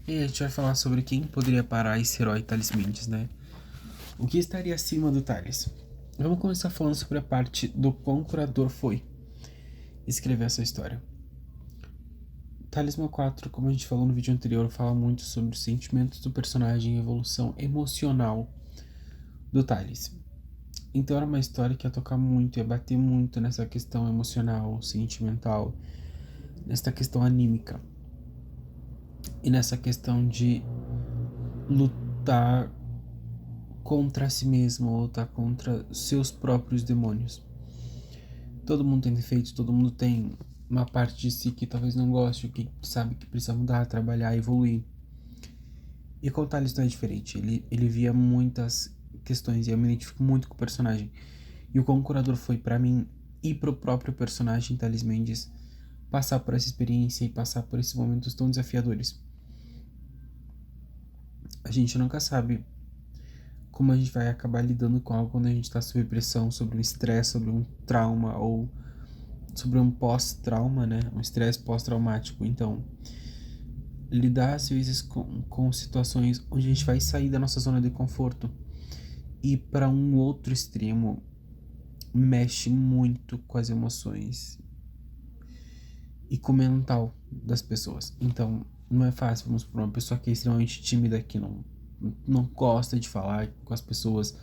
E a gente vai falar sobre quem poderia parar esse herói Thales Mendes, né? O que estaria acima do Thales? Vamos começar falando sobre a parte do quão curador foi escrever essa história. Talismã 4, como a gente falou no vídeo anterior, fala muito sobre os sentimentos do personagem e a evolução emocional do Thales. Então era uma história que ia tocar muito, ia bater muito nessa questão emocional, sentimental, nessa questão anímica e nessa questão de lutar contra si mesmo, lutar contra seus próprios demônios. Todo mundo tem defeitos, todo mundo tem uma parte de si que talvez não goste, que sabe que precisa mudar, trabalhar, evoluir. E com o Thales não é diferente, ele via muitas questões e eu me identifico muito com o personagem. E o quão curador foi pra mim e pro próprio personagem Thales Mendes passar por essa experiência e passar por esses momentos tão desafiadores. A gente nunca sabe como a gente vai acabar lidando com algo quando a gente está sob pressão, sobre um estresse, sobre um trauma ou sobre um pós-trauma, né? Um estresse pós-traumático. Então, lidar às vezes com situações onde a gente vai sair da nossa zona de conforto e para um outro extremo mexe muito com as emoções e com o mental das pessoas. Então, não é fácil, vamos por uma pessoa que é extremamente tímida, que não gosta de falar com as pessoas,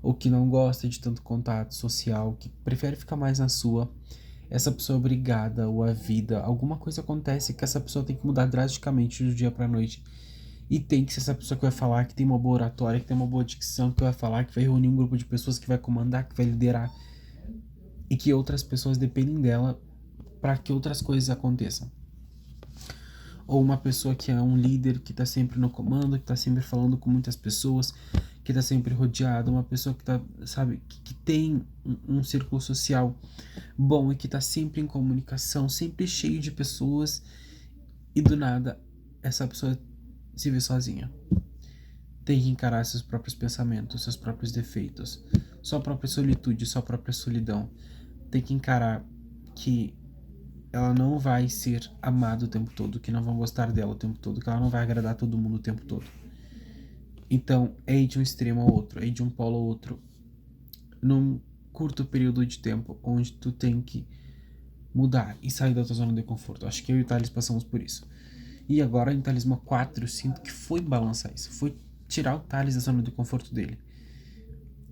ou que não gosta de tanto contato social, que prefere ficar mais na sua. Essa pessoa é obrigada, ou a vida, alguma coisa acontece que essa pessoa tem que mudar drasticamente do dia pra noite. E tem que ser essa pessoa que vai falar, que tem uma boa oratória, que tem uma boa dicção, que vai falar, que vai reunir um grupo de pessoas, que vai comandar, que vai liderar. E que outras pessoas dependem dela para que outras coisas aconteçam. Ou uma pessoa que é um líder, que tá sempre no comando, que tá sempre falando com muitas pessoas, que tá sempre rodeado, uma pessoa que tá, sabe, que tem um círculo social bom e que tá sempre em comunicação, sempre cheio de pessoas e do nada essa pessoa se vê sozinha. Tem que encarar seus próprios pensamentos, seus próprios defeitos, sua própria solitude, sua própria solidão. Tem que encarar que ela não vai ser amada o tempo todo, que não vão gostar dela o tempo todo, que ela não vai agradar todo mundo o tempo todo. Então, é ir de um extremo ao outro, é ir de um polo ao outro, num curto período de tempo, onde tu tem que mudar e sair da tua zona de conforto. Acho que eu e o Thales passamos por isso. E agora em Talismã 4 eu sinto que foi balançar isso, foi tirar o Thales da zona de conforto dele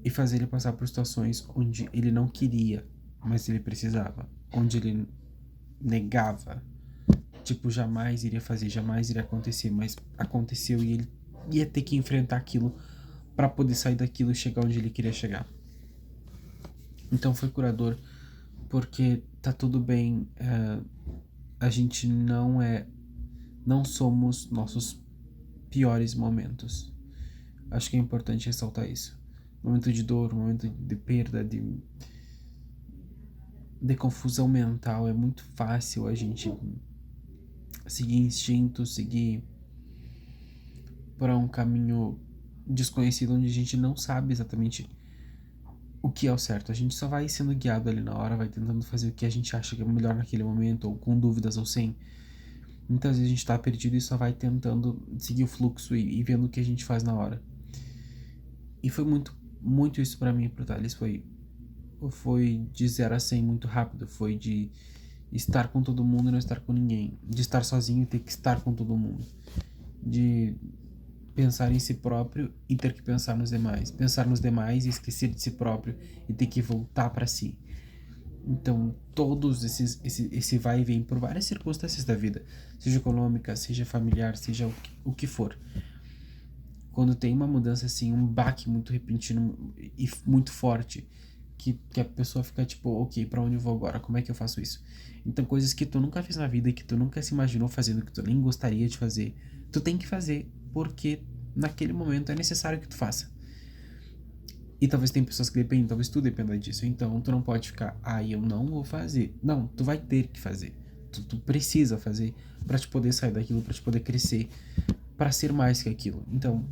e fazer ele passar por situações onde ele não queria, mas ele precisava, onde ele negava, tipo, jamais iria fazer, jamais iria acontecer, mas aconteceu e ele ia ter que enfrentar aquilo para poder sair daquilo e chegar onde ele queria chegar. Então foi curador porque tá tudo bem, a gente não somos nossos piores momentos. Acho que é importante ressaltar isso. Momento de dor, momento de perda, de confusão mental, é muito fácil a gente seguir instinto, seguir para um caminho desconhecido onde a gente não sabe exatamente o que é o certo. A gente só vai sendo guiado ali na hora, vai tentando fazer o que a gente acha que é melhor naquele momento, ou com dúvidas ou sem. Muitas vezes a gente tá perdido e só vai tentando seguir o fluxo e vendo o que a gente faz na hora. E foi muito isso pra mim e pro Thales. Foi de 0 a 100 muito rápido. Foi de estar com todo mundo e não estar com ninguém. De estar sozinho e ter que estar com todo mundo. De pensar em si próprio e ter que pensar nos demais. Pensar nos demais e esquecer de si próprio e ter que voltar pra si. Então, todos esse vai e vem por várias circunstâncias da vida, seja econômica, seja familiar, seja o que for. Quando tem uma mudança assim, um baque muito repentino e muito forte, que a pessoa fica tipo, ok, pra onde eu vou agora? Como é que eu faço isso? Então, coisas que tu nunca fez na vida, que tu nunca se imaginou fazendo, que tu nem gostaria de fazer, tu tem que fazer, porque naquele momento é necessário que tu faça. E talvez tem pessoas que dependem, talvez tu dependa disso. Então tu não pode ficar, eu não vou fazer. Não, tu vai ter que fazer. Tu precisa fazer pra te poder sair daquilo, pra te poder crescer, pra ser mais que aquilo. Então,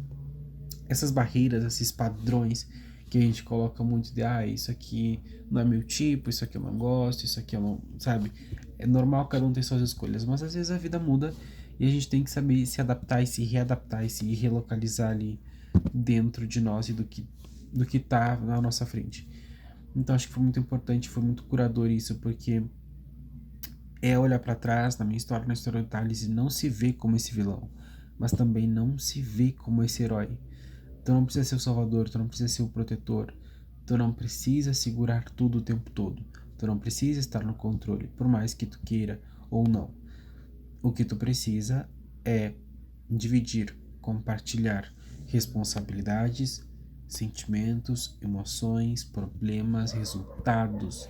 essas barreiras, esses padrões que a gente coloca muito de, isso aqui não é meu tipo, isso aqui eu não gosto, isso aqui eu não, sabe? É normal cada um ter suas escolhas, mas às vezes a vida muda E a gente tem que saber se adaptar e se readaptar e se relocalizar ali dentro de nós e do que tá na nossa frente. Então acho que foi muito importante, foi muito curador isso, porque é olhar para trás, na história do Thales, e não se vê como esse vilão, mas também não se vê como esse herói. Tu não precisa ser o salvador, tu não precisa ser o protetor, tu não precisa segurar tudo o tempo todo, tu não precisa estar no controle, por mais que tu queira ou não. O que tu precisa é dividir, compartilhar responsabilidades, sentimentos, emoções, problemas, resultados.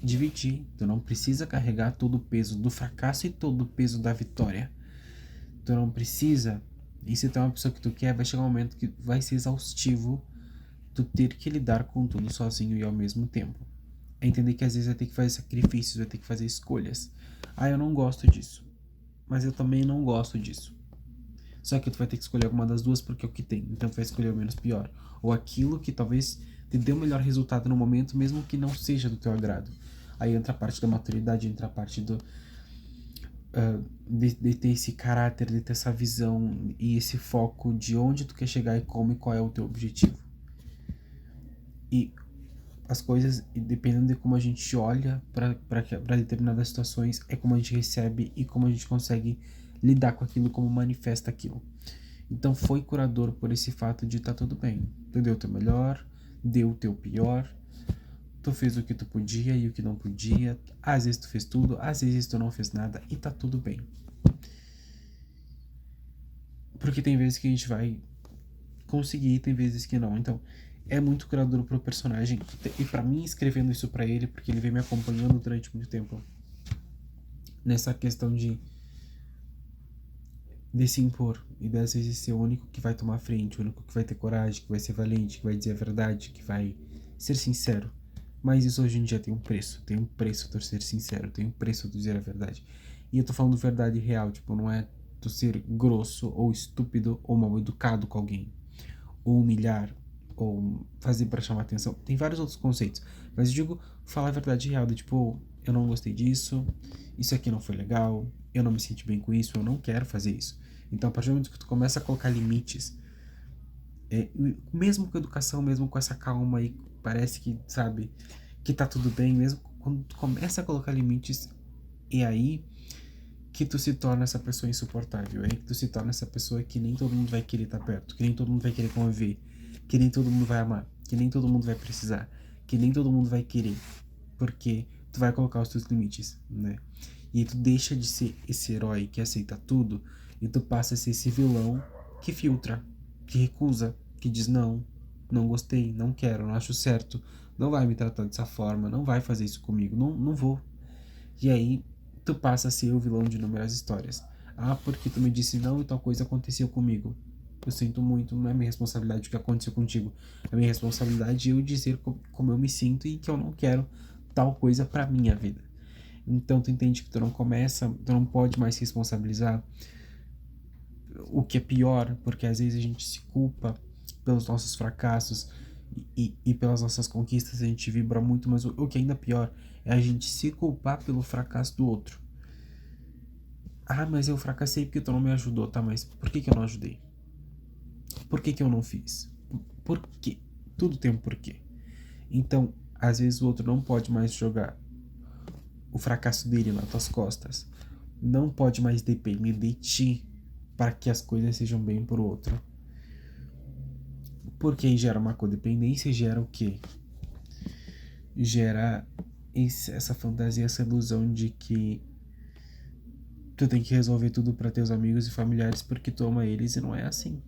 Dividir, tu não precisa carregar todo o peso do fracasso e todo o peso da vitória. Tu não precisa, e se tu é uma pessoa que tu quer, vai chegar um momento que vai ser exaustivo tu ter que lidar com tudo sozinho e ao mesmo tempo. É entender que às vezes vai ter que fazer sacrifícios, vai ter que fazer escolhas. Ah, eu não gosto disso, mas eu também não gosto disso. Só que tu vai ter que escolher alguma das duas porque é o que tem, então tu vai escolher o menos pior. Ou aquilo que talvez te dê o melhor resultado no momento, mesmo que não seja do teu agrado. Aí entra a parte da maturidade, entra a parte de ter esse caráter, de ter essa visão e esse foco de onde tu quer chegar e como e qual é o teu objetivo. E as coisas, dependendo de como a gente olha para determinadas situações, é como a gente recebe e como a gente consegue lidar com aquilo, como manifesta aquilo. Então foi curador por esse fato de tá tudo bem. Tu deu o teu melhor, deu o teu pior, tu fez o que tu podia e o que não podia. Às vezes tu fez tudo, às vezes tu não fez nada e tá tudo bem. Porque tem vezes que a gente vai conseguir, tem vezes que não. Então é muito curador pro personagem. E para mim, escrevendo isso para ele, porque ele vem me acompanhando durante muito tempo nessa questão de se impor e das vezes ser o único que vai tomar frente, o único que vai ter coragem, que vai ser valente, que vai dizer a verdade, que vai ser sincero. Mas isso hoje em dia tem um preço tu ser sincero, tem um preço tu dizer a verdade. E eu tô falando verdade real, tipo, não é tu ser grosso ou estúpido ou mal educado com alguém, ou humilhar, ou fazer para chamar atenção. Tem vários outros conceitos, mas eu digo falar a verdade real, de tipo, eu não gostei disso, isso aqui não foi legal, eu não me senti bem com isso, eu não quero fazer isso. Então, a partir do momento que tu começa a colocar limites, mesmo com educação, mesmo com essa calma aí, parece que, sabe, que tá tudo bem, mesmo quando tu começa a colocar limites, é aí que tu se torna essa pessoa insuportável, é aí que tu se torna essa pessoa que nem todo mundo vai querer estar perto, que nem todo mundo vai querer conviver, que nem todo mundo vai amar, que nem todo mundo vai precisar, que nem todo mundo vai querer, porque tu vai colocar os teus limites, né? E aí tu deixa de ser esse herói que aceita tudo e tu passa a ser esse vilão que filtra, que recusa, que diz não, não gostei, não quero, não acho certo, não vai me tratar dessa forma, não vai fazer isso comigo, não vou. E aí tu passa a ser o vilão de inúmeras histórias. Ah, porque tu me disse não e tal coisa aconteceu comigo. Eu sinto muito, não é minha responsabilidade o que aconteceu contigo. É minha responsabilidade eu dizer como eu me sinto e que eu não quero tal coisa pra minha vida. Então tu entende que tu não pode mais se responsabilizar. O que é pior, porque às vezes a gente se culpa pelos nossos fracassos e pelas nossas conquistas, a gente vibra muito, mas o que é ainda pior é a gente se culpar pelo fracasso do outro. Ah, mas eu fracassei porque tu não me ajudou, tá? Mas por que eu não ajudei? Por que eu não fiz? Por quê? Tudo tem um porquê. Então, às vezes o outro não pode mais jogar o fracasso dele nas tuas costas. Não pode mais depender de ti para que as coisas sejam bem pro outro. Porque aí gera uma codependência, gera o quê? Gera essa fantasia, essa ilusão de que tu tem que resolver tudo para teus amigos e familiares porque tu ama eles e não é assim.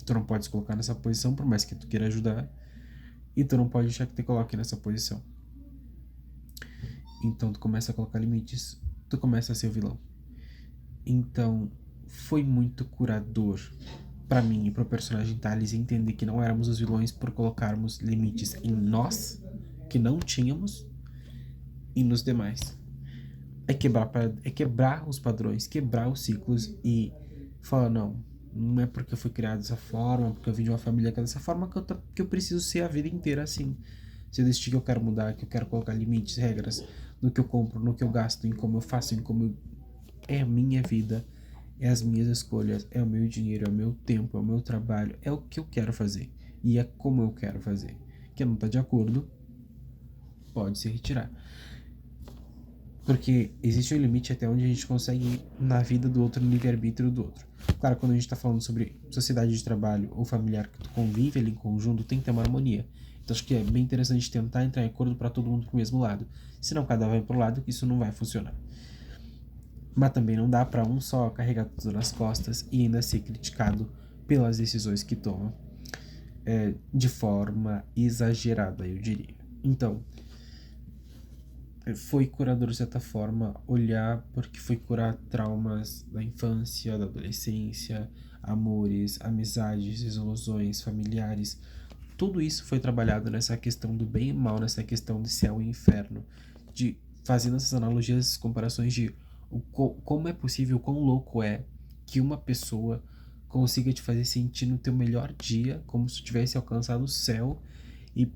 Tu não pode se colocar nessa posição por mais que tu queira ajudar e tu não pode deixar que te coloque nessa posição. Então tu começa a colocar limites, tu começa a ser o vilão. Então foi muito curador para mim e pro personagem Thales entender que não éramos os vilões por colocarmos limites em nós que não tínhamos e nos demais. É quebrar os padrões, quebrar os ciclos e falar, não é porque eu fui criado dessa forma, porque eu vim de uma família que é dessa forma que eu preciso ser a vida inteira assim. Se eu decidir que eu quero mudar, que eu quero colocar limites, regras no que eu compro, no que eu gasto, em como eu faço, em como eu é a minha vida, é as minhas escolhas, é o meu dinheiro, é o meu tempo, é o meu trabalho, é o que eu quero fazer e é como eu quero fazer. Quem não tá de acordo, pode se retirar. Porque existe um limite até onde a gente consegue ir na vida do outro, no livre-arbítrio do outro. Claro, quando a gente tá falando sobre sociedade de trabalho ou familiar que tu convive ali em conjunto, tem que ter uma harmonia. Então acho que é bem interessante tentar entrar em acordo para todo mundo pro mesmo lado. Senão cada um vai pro lado, isso não vai funcionar. Mas também não dá para um só carregar tudo nas costas e ainda ser criticado pelas decisões que toma de forma exagerada, eu diria. Então, foi curador de certa forma olhar porque foi curar traumas da infância, da adolescência, amores, amizades, desilusões familiares. Tudo isso foi trabalhado nessa questão do bem e mal, nessa questão de céu e inferno, de fazendo essas analogias, essas comparações de como é possível, quão louco é que uma pessoa consiga te fazer sentir no teu melhor dia, como se tu tivesse alcançado o céu, e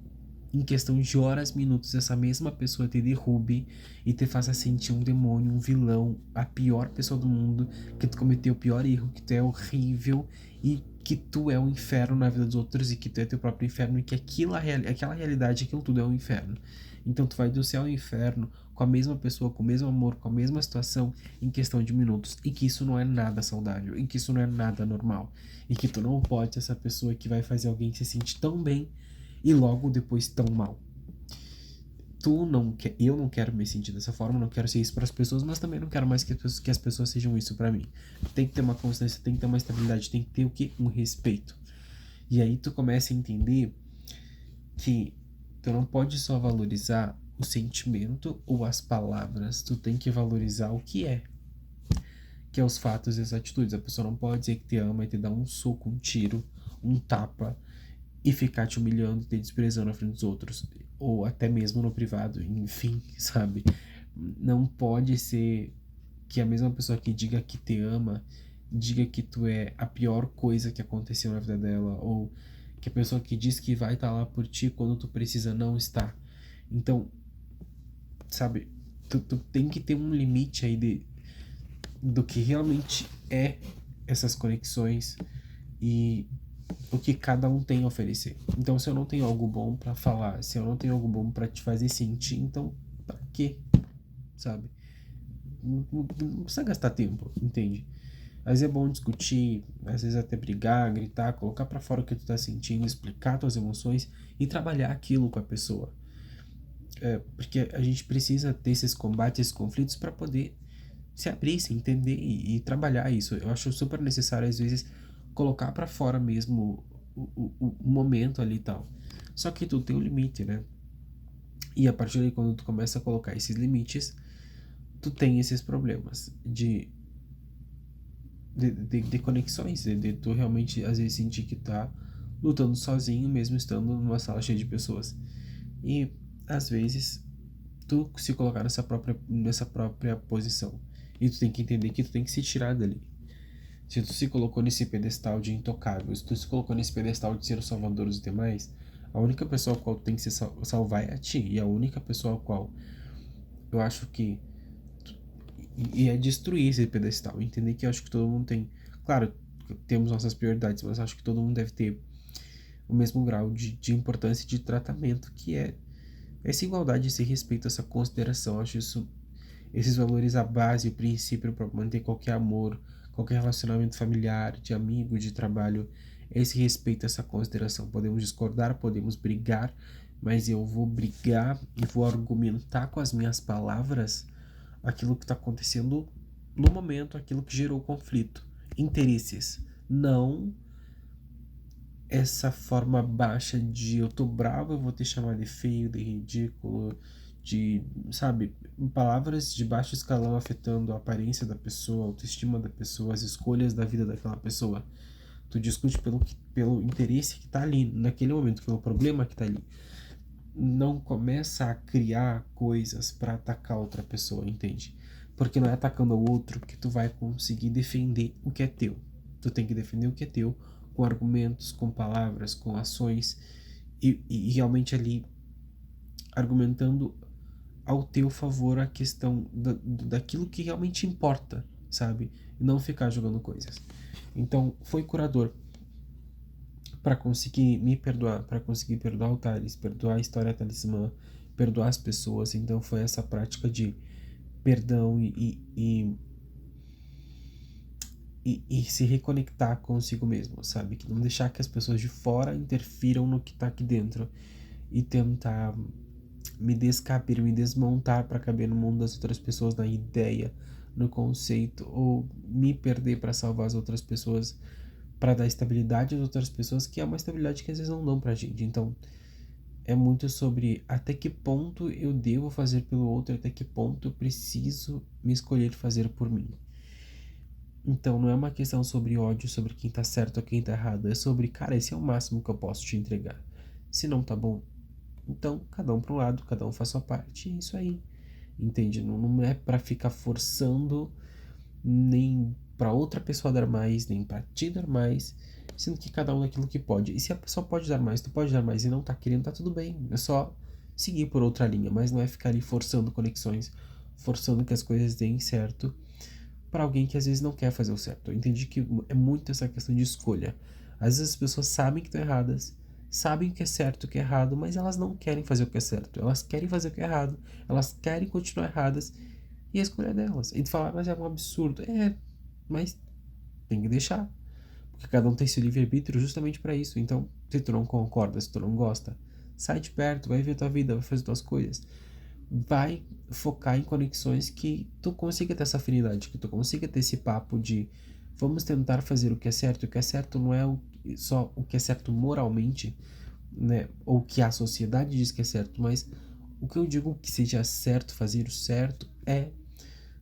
em questão de horas, minutos, essa mesma pessoa te derrube e te faça sentir um demônio, um vilão, a pior pessoa do mundo, que tu cometeu o pior erro, que tu é horrível e que tu é o inferno na vida dos outros e que tu é teu próprio inferno e que aquela realidade, aquilo tudo é um inferno. Então tu vai do céu ao inferno com a mesma pessoa, com o mesmo amor, com a mesma situação em questão de minutos e que isso não é nada saudável e que isso não é nada normal e que tu não pode ser essa pessoa que vai fazer alguém se sentir tão bem e logo depois tão mal. Eu não quero me sentir dessa forma, não quero ser isso para as pessoas, mas também não quero mais que as pessoas sejam isso para mim. Tem que ter uma constância, tem que ter uma estabilidade, tem que ter o que? Um respeito. E aí tu começa a entender que tu não pode só valorizar o sentimento ou as palavras, tu tem que valorizar o que é os fatos e as atitudes. A pessoa não pode dizer que te ama e te dar um soco, um tiro, um tapa e ficar te humilhando e te desprezando na frente dos outros, ou até mesmo no privado, enfim, sabe? Não pode ser que a mesma pessoa que diga que te ama diga que tu é a pior coisa que aconteceu na vida dela, ou que a pessoa que diz que vai estar lá por ti quando tu precisa não está. Então, sabe, tu tem que ter um limite aí do que realmente é essas conexões e o que cada um tem a oferecer. Então, se eu não tenho algo bom para falar, se eu não tenho algo bom para te fazer sentir, então pra quê? Sabe? Não precisa gastar tempo, entende? Às vezes é bom discutir, às vezes até brigar, gritar, colocar para fora o que tu tá sentindo, explicar tuas emoções e trabalhar aquilo com a pessoa. Porque a gente precisa ter esses combates, esses conflitos para poder se abrir, se entender e trabalhar isso. Eu acho super necessário, às vezes, colocar para fora mesmo o momento ali e tal. Só que tudo tem um limite, né? E a partir daí, quando tu começa a colocar esses limites, tu tem esses problemas de conexões, de tu realmente, às vezes, sentir que tá lutando sozinho, mesmo estando numa sala cheia de pessoas. E, às vezes, tu se colocar nessa própria posição. E tu tem que entender que tu tem que se tirar dali. Se tu se colocou nesse pedestal de intocável, se tu se colocou nesse pedestal de ser o salvador dos demais, a única pessoa a qual tu tem que se salvar é a ti. E a única pessoa a qual eu acho que. E é destruir esse pedestal. Entender que eu acho que todo mundo tem. Claro, temos nossas prioridades, mas acho que todo mundo deve ter o mesmo grau de importância e de tratamento, que é essa igualdade, esse respeito, essa consideração. Eu acho isso, esses valores a base, o princípio para manter qualquer amor, qualquer relacionamento familiar, de amigo, de trabalho, esse respeito, essa consideração. Podemos discordar, podemos brigar, mas eu vou brigar e vou argumentar com as minhas palavras aquilo que está acontecendo no momento, aquilo que gerou o conflito. Interesses, não essa forma baixa de eu tô bravo, eu vou te chamar de feio, de ridículo, de, sabe, palavras de baixo escalão afetando a aparência da pessoa, a autoestima da pessoa, as escolhas da vida daquela pessoa. Tu discute pelo interesse que tá ali, naquele momento, pelo problema que tá ali. Não começa a criar coisas para atacar outra pessoa, entende? Porque não é atacando o outro que tu vai conseguir defender o que é teu. Tu tem que defender o que é teu com argumentos, com palavras, com ações e realmente ali argumentando ao teu favor a questão daquilo que realmente importa, sabe? E não ficar jogando coisas. Então, foi curador para conseguir me perdoar, para conseguir perdoar o Thales, perdoar a história talismã, perdoar as pessoas. Então, foi essa prática de perdão e se reconectar consigo mesmo, sabe? Que não deixar que as pessoas de fora interfiram no que tá aqui dentro e tentar me descabir, me desmontar para caber no mundo das outras pessoas, na ideia, no conceito, ou me perder para salvar as outras pessoas, para dar estabilidade às outras pessoas, que é uma estabilidade que às vezes não dão pra gente. Então, é muito sobre até que ponto eu devo fazer pelo outro, até que ponto eu preciso me escolher fazer por mim. Então, não é uma questão sobre ódio, sobre quem tá certo ou quem tá errado, é sobre, cara, esse é o máximo que eu posso te entregar. Se não tá bom, então cada um para um lado, cada um faz sua parte, e é isso aí. Entende? Não é pra ficar forçando nem pra outra pessoa dar mais, nem pra ti dar mais, sendo que cada um daquilo que pode. E se a pessoa pode dar mais, tu pode dar mais e não tá querendo, tá tudo bem. É só seguir por outra linha, mas não é ficar ali forçando conexões, forçando que as coisas deem certo para alguém que às vezes não quer fazer o certo. Eu entendi que é muito essa questão de escolha. Às vezes as pessoas sabem que estão erradas, sabem o que é certo e o que é errado, mas elas não querem fazer o que é certo. Elas querem fazer o que é errado, elas querem continuar erradas e a escolha é delas. E tu fala, mas é um absurdo. É, mas tem que deixar. Porque cada um tem seu livre-arbítrio justamente para isso. Então, se tu não concorda, se tu não gosta, sai de perto, vai ver tua vida, vai fazer tuas coisas. Vai focar em conexões que tu consiga ter essa afinidade, que tu consiga ter esse papo de vamos tentar fazer o que é certo. O que é certo não é só o que é certo moralmente, né? Ou o que a sociedade diz que é certo, mas o que eu digo que seja certo, fazer o certo é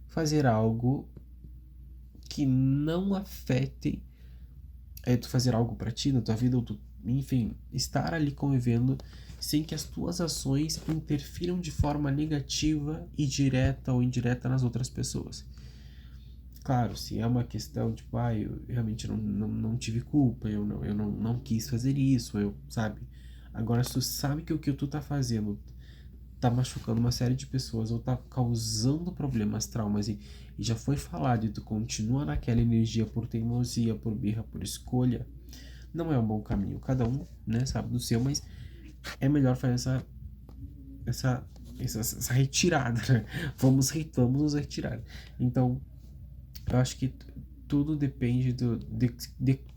fazer algo que não afete, tu fazer algo pra ti, na tua vida, ou tu, enfim, estar ali convivendo sem que as tuas ações interfiram de forma negativa e direta ou indireta nas outras pessoas. Claro, se é uma questão tipo, eu realmente não tive culpa, eu não quis fazer isso, eu, sabe? Agora, se tu sabe que o que tu tá fazendo tá machucando uma série de pessoas ou tá causando problemas, traumas e já foi falado e tu continua naquela energia por teimosia, por birra, por escolha, não é um bom caminho. Cada um, né, sabe do seu, mas é melhor fazer essa retirada, né? Vamos nos retirar. Então, eu acho que tudo depende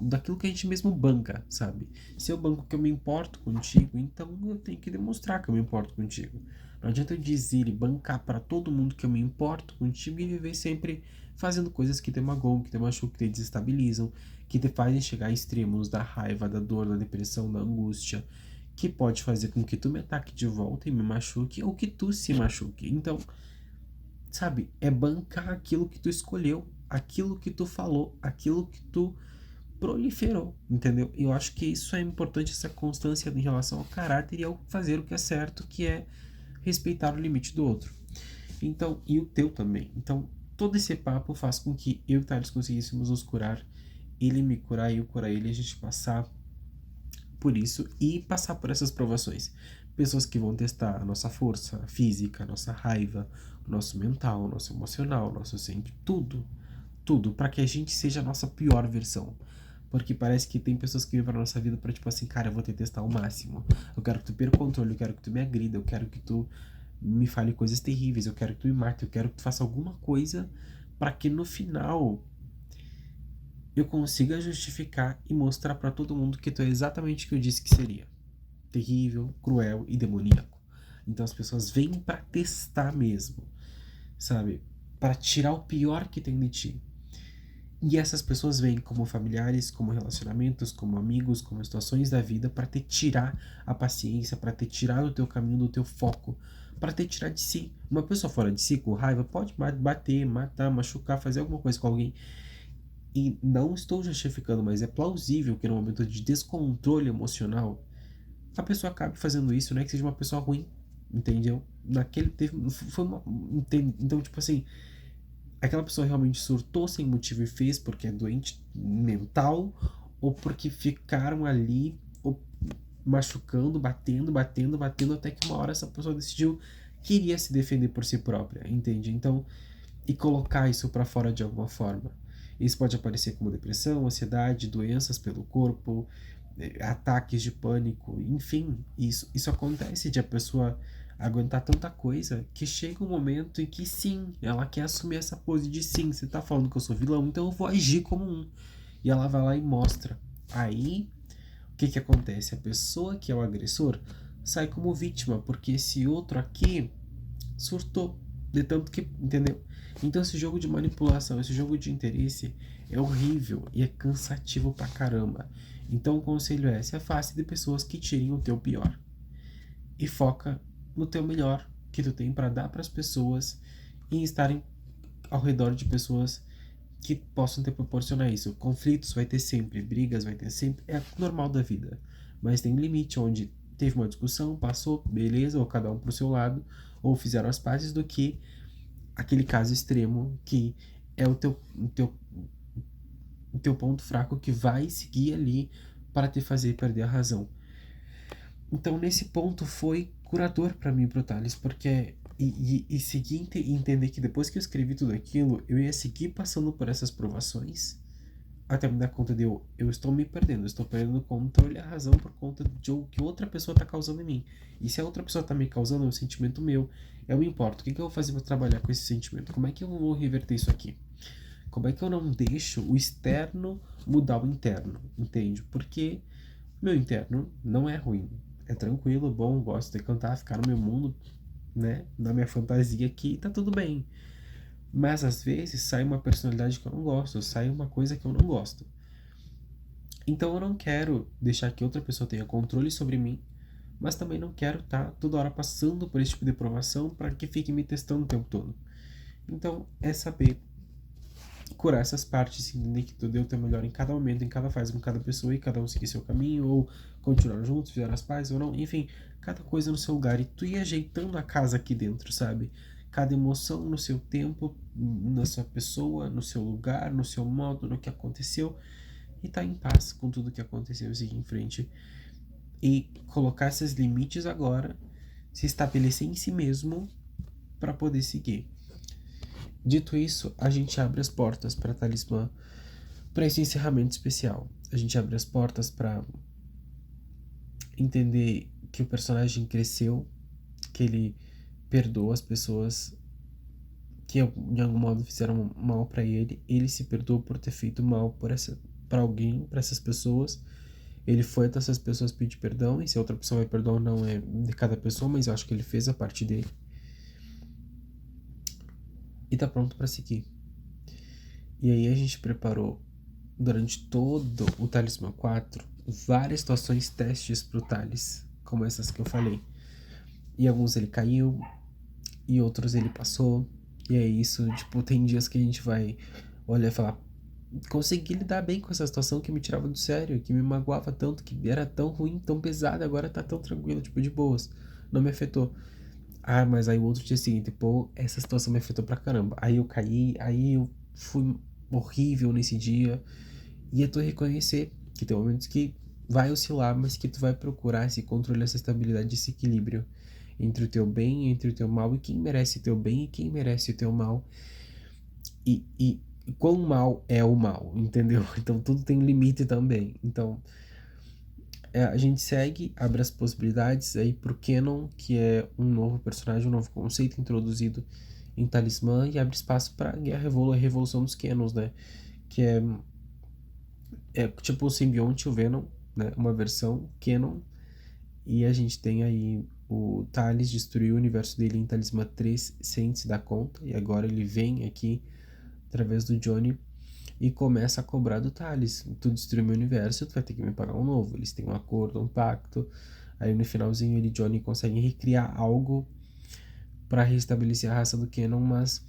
daquilo que a gente mesmo banca, sabe? Se eu banco que eu me importo contigo, então eu tenho que demonstrar que eu me importo contigo. Não adianta eu dizer e bancar para todo mundo que eu me importo contigo e viver sempre fazendo coisas que te magoam, que te machucam, que te desestabilizam, que te fazem chegar a extremos da raiva, da dor, da depressão, da angústia, que pode fazer com que tu me ataque de volta e me machuque ou que tu se machuque. Então, sabe, é bancar aquilo que tu escolheu, aquilo que tu falou, aquilo que tu proliferou, entendeu? E eu acho que isso é importante, essa constância em relação ao caráter e ao fazer o que é certo, que é respeitar o limite do outro. Então, e o teu também. Então, todo esse papo faz com que eu e Thales conseguíssemos nos curar, ele me curar e eu curar ele, a gente passar por isso e passar por essas provações. Pessoas que vão testar a nossa força física, a nossa raiva, o nosso mental, o nosso emocional, o nosso sentimento, tudo, para que a gente seja a nossa pior versão. Porque parece que tem pessoas que vêm pra nossa vida pra tipo assim, cara, eu vou te testar ao máximo. Eu quero que tu perca o controle, eu quero que tu me agrida, eu quero que tu me fale coisas terríveis, eu quero que tu me mate, eu quero que tu faça alguma coisa para que no final eu consiga justificar e mostrar pra todo mundo que tu é exatamente o que eu disse que seria. Terrível, cruel e demoníaco. Então as pessoas vêm pra testar mesmo, sabe? Para tirar o pior que tem de ti. E essas pessoas vêm como familiares, como relacionamentos, como amigos, como situações da vida para te tirar a paciência, para te tirar do teu caminho, do teu foco, para te tirar de si. Uma pessoa fora de si, com raiva, pode bater, matar, machucar, fazer alguma coisa com alguém. E não estou justificando, mas é plausível que no momento de descontrole emocional, a pessoa acabe fazendo isso, não é que seja uma pessoa ruim, entendeu? Naquele teve, foi uma, então tipo assim, aquela pessoa realmente surtou sem motivo e fez porque é doente mental ou porque ficaram ali machucando, batendo até que uma hora essa pessoa decidiu que iria se defender por si própria, entende? Então e colocar isso para fora de alguma forma. Isso pode aparecer como depressão, ansiedade, doenças pelo corpo, ataques de pânico, enfim, isso acontece de a pessoa aguentar tanta coisa que chega um momento em que sim, ela quer assumir essa pose de sim, você tá falando que eu sou vilão, então eu vou agir como um. E ela vai lá e mostra. Aí, o que que acontece? A pessoa que é o agressor sai como vítima, porque esse outro aqui surtou de tanto que, entendeu? Então esse jogo de manipulação, esse jogo de interesse é horrível e é cansativo pra caramba. Então o conselho é: se afaste de pessoas que tirem o teu pior e foca no teu melhor que tu tem para dar para as pessoas e estarem ao redor de pessoas que possam te proporcionar isso. Conflitos vai ter sempre, brigas vai ter sempre, é normal da vida. Mas tem um limite onde teve uma discussão, passou, beleza, ou cada um pro seu lado, ou fizeram as pazes, do que aquele caso extremo que é o teu ponto fraco que vai seguir ali para te fazer perder a razão. Então, nesse ponto, foi curador para mim, pro Thales, porque. E seguir e entender que depois que eu escrevi tudo aquilo, eu ia seguir passando por essas provações até me dar conta de eu estou me perdendo, eu estou perdendo o controle e a razão por conta de o que outra pessoa está causando em mim. E se a outra pessoa está me causando, é um sentimento meu, eu me importo. O que, que eu vou fazer para trabalhar com esse sentimento? Como é que eu vou reverter isso aqui? Como é que eu não deixo o externo mudar o interno? Entende? Porque meu interno não é ruim. É tranquilo, bom, gosto de cantar, ficar no meu mundo, né? Na minha fantasia aqui, tá tudo bem. Mas às vezes sai uma personalidade que eu não gosto, sai uma coisa que eu não gosto. Então eu não quero deixar que outra pessoa tenha controle sobre mim, mas também não quero estar toda hora passando por esse tipo de provação para que fique me testando o tempo todo. Então é saber curar essas partes, entender que tu deu o teu melhor em cada momento, em cada fase, com cada pessoa, e cada um seguir seu caminho, ou continuar juntos, fizeram as pazes ou não, enfim, cada coisa no seu lugar, e tu ir ajeitando a casa aqui dentro, sabe? Cada emoção no seu tempo, na sua pessoa, no seu lugar, no seu modo, no que aconteceu, e tá em paz com tudo que aconteceu e seguir em frente. E colocar esses limites agora, se estabelecer em si mesmo para poder seguir. Dito isso, a gente abre as portas para Talismã, para esse encerramento especial. A gente abre as portas para entender que o personagem cresceu, que ele perdoa as pessoas que de algum modo fizeram mal para ele. Ele se perdoou por ter feito mal para alguém, para essas pessoas. Ele foi até essas pessoas pedir perdão, e se a outra pessoa vai perdoar ou não é de cada pessoa, mas eu acho que ele fez a parte dele. E tá pronto para seguir. E aí a gente preparou durante todo o Talismã 4 várias situações testes pro Thales, como essas que eu falei. E alguns ele caiu, e outros ele passou. E é isso, tipo, tem dias que a gente vai olhar e falar: consegui lidar bem com essa situação que me tirava do sério, que me magoava tanto, que era tão ruim, tão pesada, agora tá tão tranquilo, tipo, de boas, não me afetou. Ah, mas aí o outro dia seguinte, pô, essa situação me afetou pra caramba. Aí eu caí, aí eu fui horrível nesse dia. E é tu reconhecer que tem momentos que vai oscilar, mas que tu vai procurar esse controle, essa estabilidade, esse equilíbrio entre o teu bem e entre o teu mal, e quem merece o teu bem e quem merece o teu mal. E quão mal é o mal, entendeu? Então tudo tem limite também. Então a gente segue, abre as possibilidades aí pro Canon, que é um novo personagem, um novo conceito introduzido em Talismã, e abre espaço pra Guerra a Revolução dos Canons, né? Que é tipo o simbionte, o Venom, né? Uma versão Canon. E a gente tem aí o Thales destruiu o universo dele em Talismã 3 sem se dar conta. E agora ele vem aqui através do Johnny e começa a cobrar do Thales: tu destruiu meu universo, tu vai ter que me pagar um novo. Eles têm um acordo, um pacto. Aí no finalzinho ele e Johnny conseguem recriar algo para restabelecer a raça do Canon, mas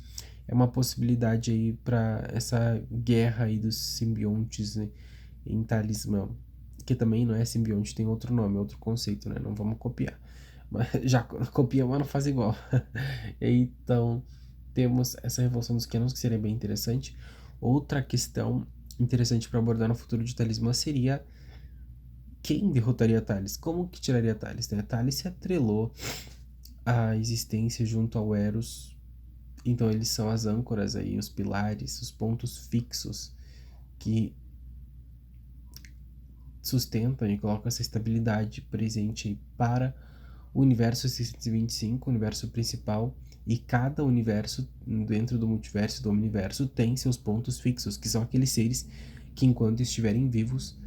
é uma possibilidade aí para essa guerra aí dos simbiontes, né, em Talismã, que também não é simbionte, tem outro nome, outro conceito, né? Não vamos copiar. Mas já copia, mas não faz igual. Então, temos essa revolução dos canons, que seria bem interessante. Outra questão interessante para abordar no futuro de Talismã seria quem derrotaria Thales? Como que tiraria Thales, né? Thales se atrelou à existência junto ao Eros Então eles são as âncoras aí, os pilares, os pontos fixos que sustentam e colocam essa estabilidade presente para o universo 625, o universo principal, e cada universo dentro do multiverso do universo tem seus pontos fixos, que são aqueles seres que enquanto estiverem vivos,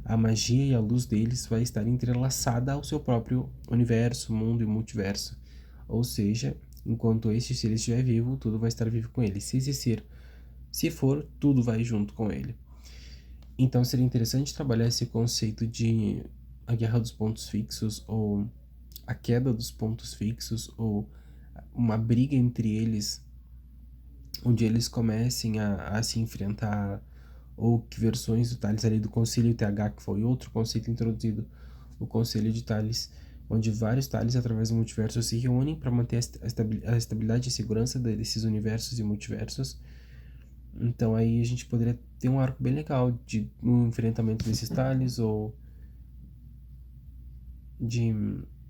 a magia e a luz deles vai estar entrelaçada ao seu próprio universo, mundo e multiverso. Ou seja, enquanto esse ser estiver vivo, tudo vai estar vivo com ele. Se esse ser se for, tudo vai junto com ele. Então seria interessante trabalhar esse conceito de a guerra dos pontos fixos, ou a queda dos pontos fixos, ou uma briga entre eles, onde eles comecem a se enfrentar, ou que versões do Tales ali do Conselho TH, que foi outro conceito introduzido, o Conselho de Tales, onde vários Tales através do multiverso se reúnem para manter a estabilidade e segurança desses universos e multiversos. Então aí a gente poderia ter um arco bem legal de um enfrentamento desses Tales, ou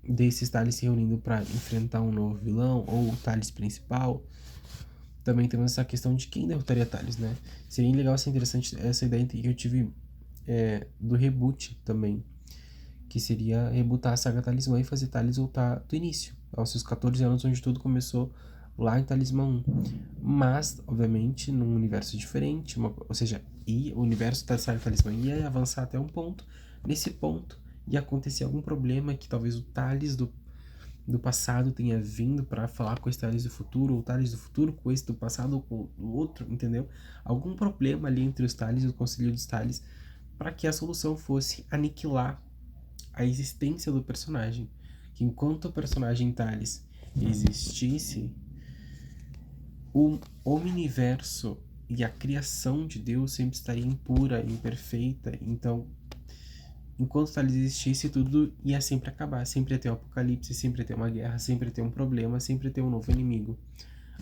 desses Tales se reunindo para enfrentar um novo vilão, ou o Tales principal. Também temos essa questão de quem derrotaria Tales, né? Seria legal, ser interessante essa ideia que eu tive do reboot também, que seria rebootar a saga Talismã e fazer Tales voltar do início, aos seus 14 anos, onde tudo começou lá em Talismã 1. Mas, obviamente, num universo diferente, ou seja, o universo da saga Talismã ia avançar até um ponto. Nesse ponto ia acontecer algum problema que talvez o Tales do passado tenha vindo para falar com esse Tales do futuro, ou o Tales do futuro com esse do passado, ou com o outro, entendeu? Algum problema ali entre os Tales e o Conselho dos Tales, para que a solução fosse aniquilar a existência do personagem. Que enquanto o personagem Tales existisse, o omniverso e a criação de Deus sempre estaria impura, imperfeita. Então, enquanto Tales existisse, tudo ia sempre acabar. Sempre ia ter um apocalipse, sempre ia ter uma guerra, sempre ia ter um problema, sempre ia ter um novo inimigo,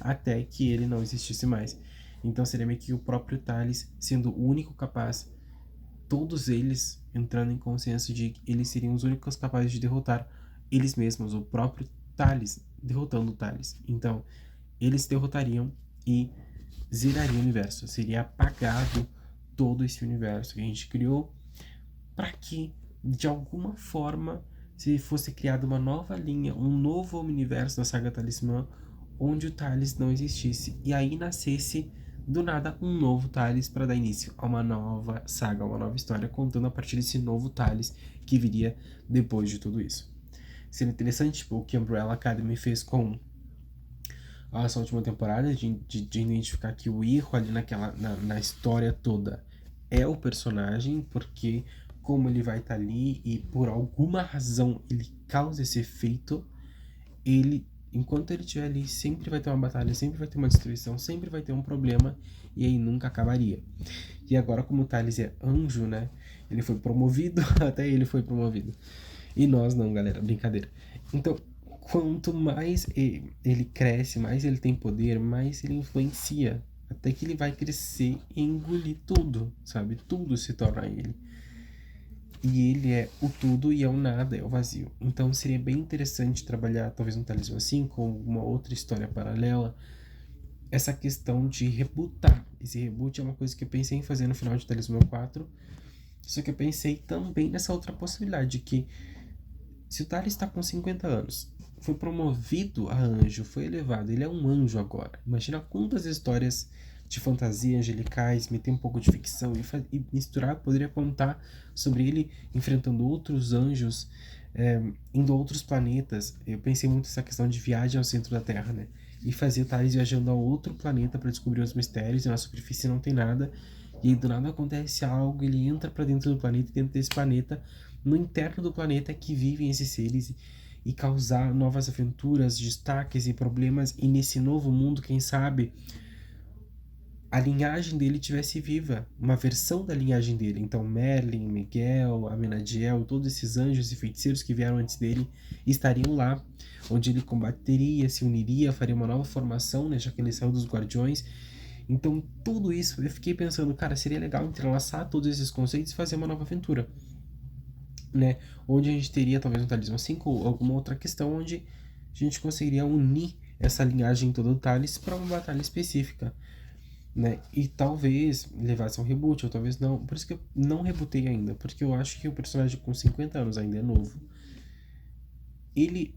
até que ele não existisse mais. Então seria meio que o próprio Tales sendo o único capaz, todos eles entrando em consenso de que eles seriam os únicos capazes de derrotar eles mesmos, o próprio Tales derrotando o Tales. Então eles derrotariam e zeraria o universo. Seria apagado todo esse universo que a gente criou, para que, de alguma forma, se fosse criada uma nova linha, um novo universo da saga Talismã, onde o Tales não existisse. E aí nascesse, do nada, um novo Tales para dar início a uma nova saga, uma nova história, contando a partir desse novo Tales que viria depois de tudo isso. Seria interessante, tipo, o que a Umbrella Academy fez com essa última temporada, de identificar que o erro ali na história toda é o personagem, porque como ele vai estar ali e por alguma razão ele causa esse efeito, ele, enquanto ele estiver ali, sempre vai ter uma batalha, sempre vai ter uma destruição, sempre vai ter um problema, e aí nunca acabaria. E agora, como o Tales é anjo, né, ele foi promovido, até ele foi promovido. E nós não, galera, brincadeira. Então, quanto mais ele cresce, mais ele tem poder, mais ele influencia, até que ele vai crescer e engolir tudo, sabe? Tudo se torna ele. E ele é o tudo e é o nada, é o vazio. Então seria bem interessante trabalhar talvez um talismã assim, com uma outra história paralela, essa questão de rebootar. Esse reboot é uma coisa que eu pensei em fazer no final de Talismã 4, só que eu pensei também nessa outra possibilidade, de que se o Tales está com 50 anos, foi promovido a anjo, foi elevado, ele é um anjo agora. Imagina quantas histórias de fantasia angelicais, meter um pouco de ficção e misturar, poderia contar sobre ele enfrentando outros anjos, indo a outros planetas. Eu pensei muito nessa questão de viagem ao centro da Terra, né? E fazer o Tales viajando a outro planeta para descobrir os mistérios, e na superfície não tem nada, e aí do nada acontece algo, ele entra para dentro do planeta, e dentro desse planeta, no interno do planeta, que vivem esses seres, e causar novas aventuras, destaques e problemas, e nesse novo mundo, quem sabe, a linhagem dele tivesse viva, uma versão da linhagem dele. Então Merlin, Miguel, Amenadiel, todos esses anjos e feiticeiros que vieram antes dele estariam lá, onde ele combateria, se uniria, faria uma nova formação, né, já que ele saiu dos Guardiões. Então tudo isso, eu fiquei pensando, cara, seria legal entrelaçar todos esses conceitos e fazer uma nova aventura, né? Onde a gente teria talvez um Talismã 5 ou alguma outra questão onde a gente conseguiria unir essa linhagem toda do Thales para uma batalha específica, né? E talvez levasse a um reboot, ou talvez não. Por isso que eu não rebutei ainda, porque eu acho que o personagem com 50 anos ainda é novo. Ele,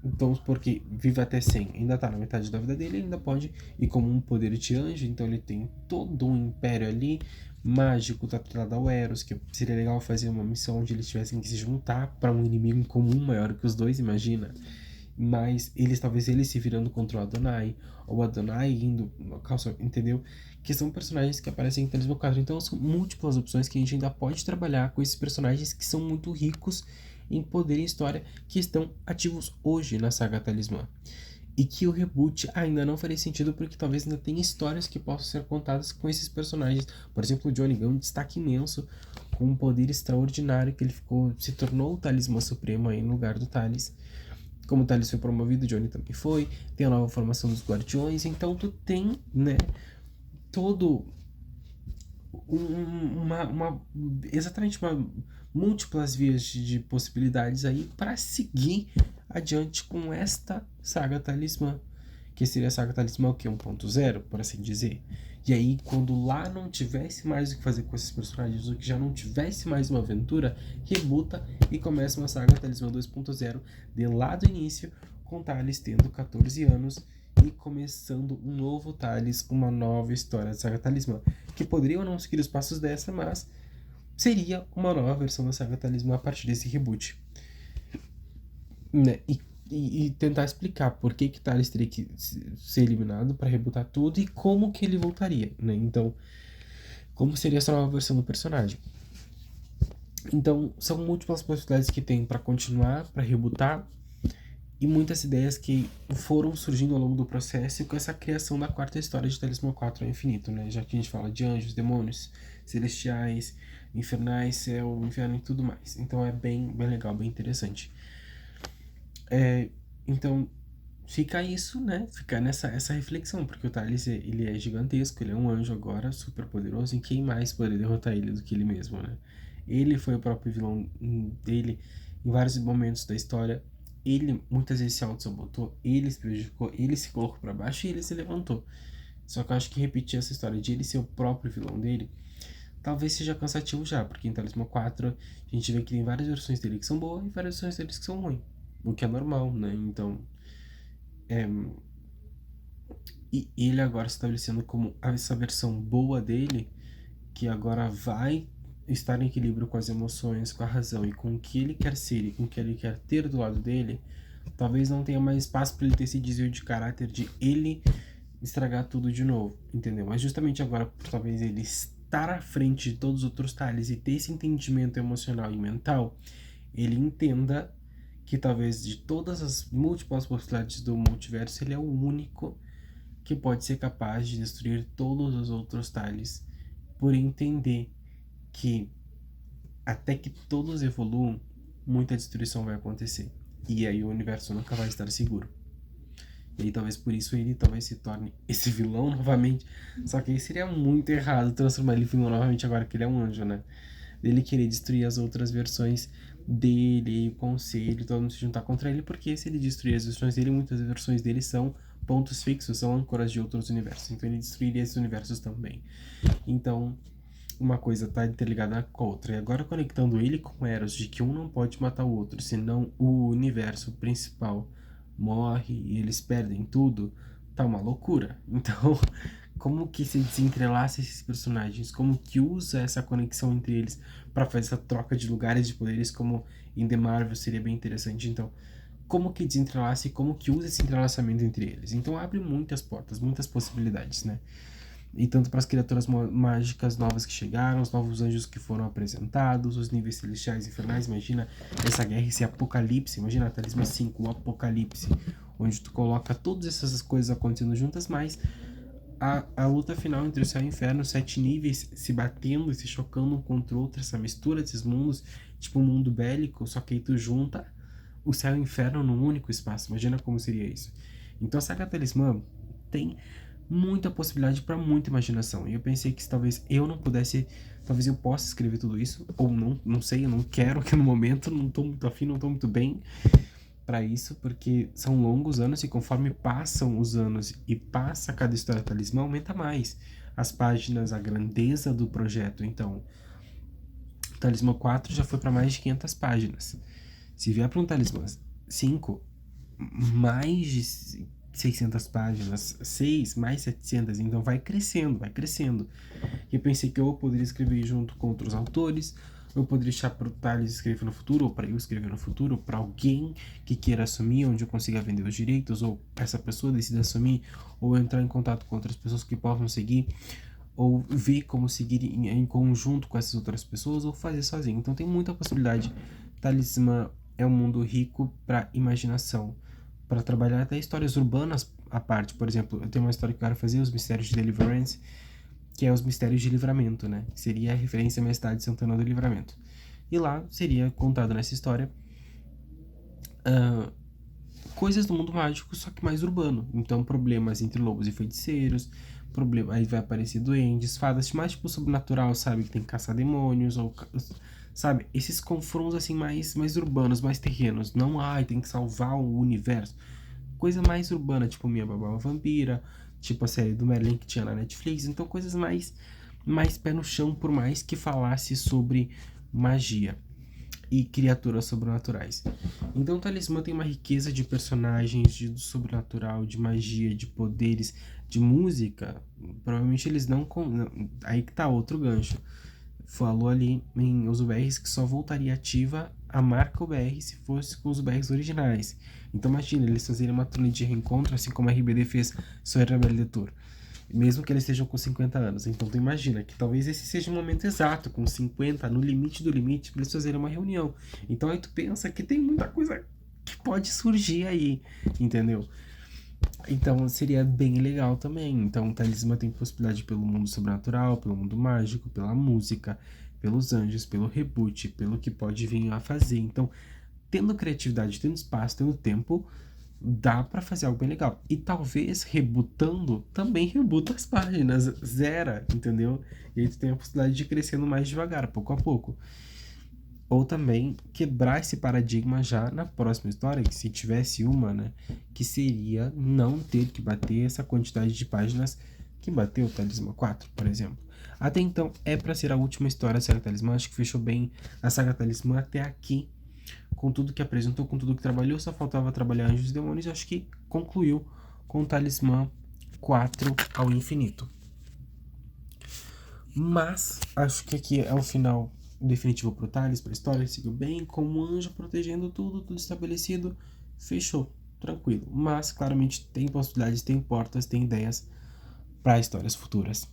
vamos supor que vive até 100, ainda tá na metade da vida dele, ele ainda pode ir como um poder de anjo, então ele tem todo um império ali, mágico, tá atrelado ao Eros, que seria legal fazer uma missão onde eles tivessem que se juntar para um inimigo em comum maior que os dois, imagina. Mas talvez eles se virando contra o Adonai, ou o Adonai indo, entendeu? Que são personagens que aparecem em Talismã 4. Então são múltiplas opções que a gente ainda pode trabalhar com esses personagens que são muito ricos em poder e história, que estão ativos hoje na saga Talismã. E que o reboot ainda não faria sentido porque talvez ainda tenha histórias que possam ser contadas com esses personagens. Por exemplo, o Johnny Gunn, um destaque imenso, com um poder extraordinário que ele se tornou o Talismã Supremo aí no lugar do Thales. Como o Thales foi promovido, o Johnny também foi. Tem a nova formação dos Guardiões. Então tu tem, né, todo exatamente múltiplas vias de possibilidades aí para seguir adiante com esta saga Talismã, que seria a saga Talismã o que? 1.0, por assim dizer. E aí, quando lá não tivesse mais o que fazer com esses personagens, ou que já não tivesse mais uma aventura, rebuta e começa uma saga Talismã 2.0 de lá do início, com Thales tendo 14 anos e começando um novo Thales, uma nova história da saga Talismã, que poderia ou não seguir os passos dessa, mas seria uma nova versão da saga Talismã a partir desse reboot, né? E tentar explicar por que Thales teria que ser eliminado para rebutar tudo e como que ele voltaria, né? Então, como seria essa nova versão do personagem? Então, são múltiplas possibilidades que tem para continuar, para rebutar, e muitas ideias que foram surgindo ao longo do processo com essa criação da quarta história de Talismã 4 ao infinito, né? Já que a gente fala de anjos, demônios, celestiais, infernais, céu, inferno e tudo mais. Então é bem legal, bem interessante. Então fica isso, né? Fica essa reflexão, porque o Thales, ele é gigantesco, ele é um anjo agora, super poderoso, e quem mais poderia derrotar ele do que ele mesmo, né? Ele foi o próprio vilão dele em vários momentos da história. Ele muitas vezes se auto-sabotou, ele se prejudicou, ele se colocou para baixo e ele se levantou. Só que eu acho que repetir essa história de ele ser o próprio vilão dele talvez seja cansativo já, porque em Talismã 4 a gente vê que tem várias versões dele que são boas e várias versões dele que são ruins, o que é normal, né? Então, e ele agora se estabelecendo como essa versão boa dele, que agora vai estar em equilíbrio com as emoções, com a razão e com o que ele quer ser e com o que ele quer ter do lado dele, talvez não tenha mais espaço para ele ter esse desvio de caráter de ele estragar tudo de novo, entendeu? Mas justamente agora, por talvez ele estar à frente de todos os outros Thales e ter esse entendimento emocional e mental, ele entenda que talvez de todas as múltiplas possibilidades do multiverso, ele é o único que pode ser capaz de destruir todos os outros Thales, por entender que até que todos evoluam, muita destruição vai acontecer. E aí o universo nunca vai estar seguro. E aí talvez por isso ele talvez se torne esse vilão novamente. Só que aí seria muito errado transformar ele em vilão novamente agora que ele é um anjo, né? Dele querer destruir as outras versões dele, o conselho, todo mundo se juntar contra ele, porque se ele destruir as versões dele, muitas versões dele são pontos fixos, são âncoras de outros universos. Então ele destruiria esses universos também. Então, uma coisa tá interligada com a outra. E agora conectando ele com Eros, de que um não pode matar o outro, senão o universo principal morre e eles perdem tudo, tá uma loucura. Então, como que se desentrelaça esses personagens? Como que usa essa conexão entre eles para fazer essa troca de lugares de poderes, como em The Marvel seria bem interessante. Então, como que desentrelaça e como que usa esse entrelaçamento entre eles? Então abre muitas portas, muitas possibilidades, né? E tanto para as criaturas mágicas novas que chegaram, os novos anjos que foram apresentados, os níveis celestiais e infernais. Imagina essa guerra, esse apocalipse. Imagina a Talismã 5, o apocalipse, onde tu coloca todas essas coisas acontecendo juntas, mas a luta final entre o céu e o inferno, 7 níveis se batendo e se chocando um contra o outro, essa mistura desses mundos, tipo um mundo bélico, só que aí tu junta o céu e o inferno num único espaço. Imagina como seria isso. Então a saga Talismã tem muita possibilidade para muita imaginação. E eu pensei que talvez eu não pudesse, talvez eu possa escrever tudo isso, ou não sei, eu não quero, que no momento não tô muito afim, não tô muito bem pra isso, porque são longos anos e conforme passam os anos e passa cada história talismã, aumenta mais as páginas, a grandeza do projeto. Então, o Talismã 4 já foi para mais de 500 páginas. Se vier para um Talismã 5, mais de 600 páginas, 6 mais 700, então vai crescendo, vai crescendo. E eu pensei que eu poderia escrever junto com outros autores, eu poderia deixar para o Thales escrever no futuro, ou para eu escrever no futuro, para alguém que queira assumir, onde eu consiga vender os direitos, ou essa pessoa decida assumir, ou entrar em contato com outras pessoas que possam seguir, ou ver como seguir em conjunto com essas outras pessoas, ou fazer sozinho. Então tem muita possibilidade. Talismã é um mundo rico para imaginação, para trabalhar até histórias urbanas à parte. Por exemplo, eu tenho uma história que eu quero fazer, os Mistérios de Deliverance, que é os Mistérios de Livramento, né? Seria a referência à minha cidade de Santana do Livramento. E lá seria contado nessa história coisas do mundo mágico, só que mais urbano. Então, problemas entre lobos e feiticeiros, aí vai aparecer duendes, fadas, mais tipo sobrenatural, sabe? Que tem que caçar demônios, ou sabe? Esses confrontos assim mais urbanos, mais terrenos. Não, ai, tem que salvar o universo. Coisa mais urbana, tipo Minha Babá é uma Vampira, tipo a série do Merlin que tinha na Netflix. Então, coisas mais pé no chão, por mais que falasse sobre magia e criaturas sobrenaturais. Então o Talismã tem uma riqueza de personagens, de sobrenatural, de magia, de poderes, de música. Provavelmente eles não... Aí que tá outro gancho. Falou ali em Os UBRs que só voltaria ativa a marca UBR se fosse com os UBRs originais. Então imagina, eles fazerem uma turnê de reencontro, assim como a RBD fez Sou Rebelde Tour. Mesmo que eles estejam com 50 anos. Então tu imagina que talvez esse seja o momento exato, com 50, no limite do limite, para eles fazerem uma reunião. Então aí tu pensa que tem muita coisa que pode surgir aí, entendeu? Então seria bem legal também. Então o Talismã tem possibilidade pelo mundo sobrenatural, pelo mundo mágico, pela música, pelos anjos, pelo reboot, pelo que pode vir a fazer. Então, tendo criatividade, tendo espaço, tendo tempo, dá pra fazer algo bem legal. E talvez rebutando, também rebuta as páginas, zera, entendeu? E aí tu tem a possibilidade de ir crescendo mais devagar, pouco a pouco. Ou também quebrar esse paradigma já na próxima história, que se tivesse uma, né, que seria não ter que bater essa quantidade de páginas que bateu o Talismã 4, por exemplo. Até então, é pra ser a última história da saga Talismã, acho que fechou bem a saga Talismã até aqui, com tudo que apresentou, com tudo que trabalhou, só faltava trabalhar Anjos e Demônios, acho que concluiu com o Talismã 4 ao infinito. Mas, acho que aqui é o final definitivo pro Thales, pra história, seguiu bem, como anjo, protegendo tudo estabelecido, fechou, tranquilo. Mas, claramente, tem possibilidades, tem portas, tem ideias para histórias futuras.